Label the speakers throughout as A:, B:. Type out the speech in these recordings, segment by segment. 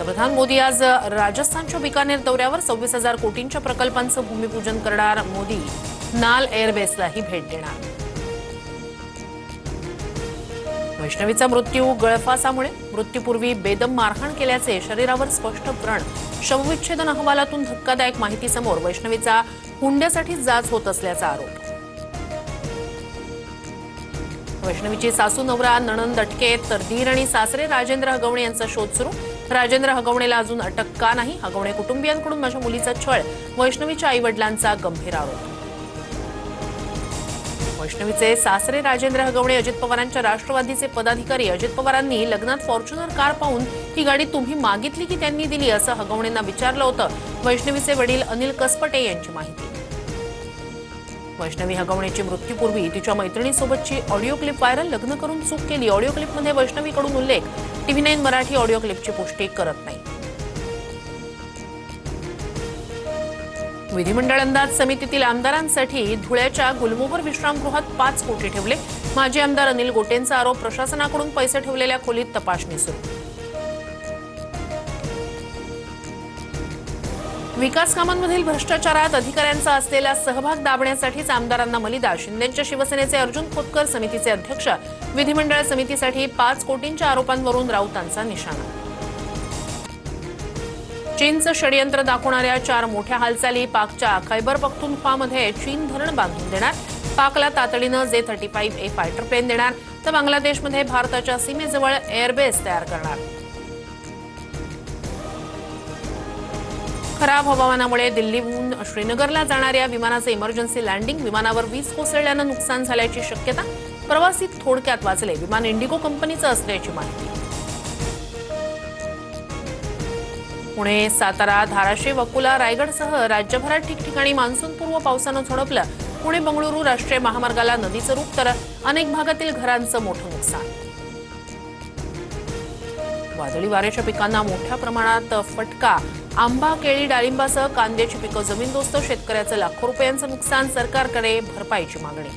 A: पंतप्रधान मोदी आज राजस्थानच्या बिकानेर दौऱ्यावर 26,000 कोटींच्या प्रकल्पांचं भूमिपूजन करणार। मोदी नाल एअरबेसलाही भेट देणार। वैष्णवीचा मृत्यू गळफासामुळे, मृत्यूपूर्वी बेदम मारहाण केल्याचे शरीरावर स्पष्ट व्रण। शवविच्छेदन अहवालातून धक्कादायक माहिती समोर। वैष्णवीचा हुंड्यासाठी जाच होत असल्याचा आरोप। वैष्णवीची सासू, नवरा, नणंद अटकेत तर दीर आणि सासरे राजेंद्र हगवणे यांचा शोध सुरू। राजेंद्र हगवणेला अजून अटक का नाही? हगवणे कुटुंबियांकडून माझ्या मुलीचा छळ, वैष्णवीच्या आईवडिलांचा गंभीर आरोप। वैष्णवीचे सासरे राजेंद्र हगवणे अजित पवारांच्या राष्ट्रवादीचे पदाधिकारी। अजित पवारांनी लग्नात फॉर्च्युनर कार पाहून ही गाडी तुम्ही मागितली की त्यांनी दिली असं हगवणेंना विचारलं होतं। वैष्णवीचे वडील अनिल कसपटे यांची माहिती। वैष्णवी हगवणेची मृत्यूपूर्वी तिच्या मैत्रिणीसोबतची ऑडिओ क्लिप व्हायरल। लग्न करून चूक केली, ऑडिओ क्लिपमध्ये वैष्णवीकडून उल्लेख। TV9 मराठी ऑडिओ क्लिपची पुष्टी करत नाही। विधिमंडळ अंदाज समितीतील आमदारांसाठी धुळ्याच्या गुलमोहर विश्रामगृहात 5 कोटी ठेवले। माजी आमदार अनिल गोटेंचा आरोप। प्रशासनाकडून पैसे ठेवलेल्या खोलीत तपासणी सुरू। विकास कामांमधील भ्रष्टाचारात अधिकाऱ्यांचा असलेला सहभाग दाबण्यासाठीच आमदारांना मलिदा। शिंदेच्या शिवसेनेचे अर्जुन खोतकर समितीचे अध्यक्ष। विधिमंडळ समितीसाठी 5 कोटींच्या आरोपांवरून राऊतांचा निशाणा। चीनचं षडयंत्र दाखवणाऱ्या 4 मोठ्या हालचाली। पाकच्या खैबर पख्तूनख्वामध्ये चीन धरण बांधून देणार। पाकला तातडीनं J-35A फायटर प्लेन देणार, तर बांगलादेशमध्ये भारताच्या सीमेजवळ एअरबेस तयार करणार। खराब हवामानामुळे दिल्लीहून श्रीनगरला जाणाऱ्या विमानाचे इमर्जन्सी लँडिंग। विमानावर वीज कोसळल्यानं नुकसान झाल्याची शक्यता। प्रवासी थोडक्यात वाचले। विमान इंडिगो कंपनीचं असल्याची माहिती। पुणे, सातारा, धाराशिव, अकोला, रायगडसह राज्यभरात ठिकठिकाणी मान्सूनपूर्व पावसानं झोडपलं। पुणे बंगळुरू राष्ट्रीय महामार्गाला नदीचं रूप, तर अनेक भागातील घरांचं मोठं नुकसान। वादळी वाऱ्याच्या पिकांना मोठ्या प्रमाणात फटका। आंबा, केळी, डाळिंबासह कांद्याची पिकं जमीनदोस्त। शेतकऱ्याचं लाखो रुपयांचं नुकसान। सरकारकडे भरपाईची मागणी।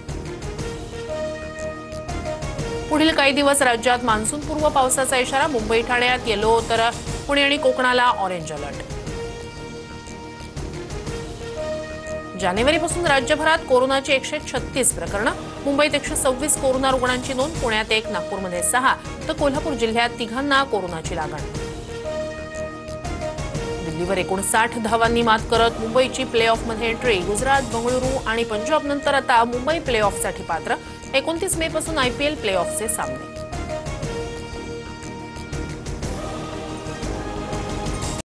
A: पुढील काही दिवस राज्यात मान्सूनपूर्व पावसाचा इशारा। मुंबई, ठाण्यात येलो, तर पुणे आणि कोकणाला ऑरेंज अलर्ट। जानेवारीपासून राज्यभरात कोरोनाची 136 प्रकरणं। मुंबईत 126 कोरोना रुग्णांची नोंद। पुण्यात 1, नागपूरमध्ये 6, तर कोल्हापूर जिल्ह्यात 3 कोरोनाची लागण। दिल्लीवर 59 धावांनी मात करत मुंबईची प्ले ऑफमध्ये एंट्री। गुजरात, बंगळुरू आणि पंजाब नंतर आता मुंबई प्ले ऑफसाठी पात्र। 29 मे पासून IPL प्ले ऑफचे सामने।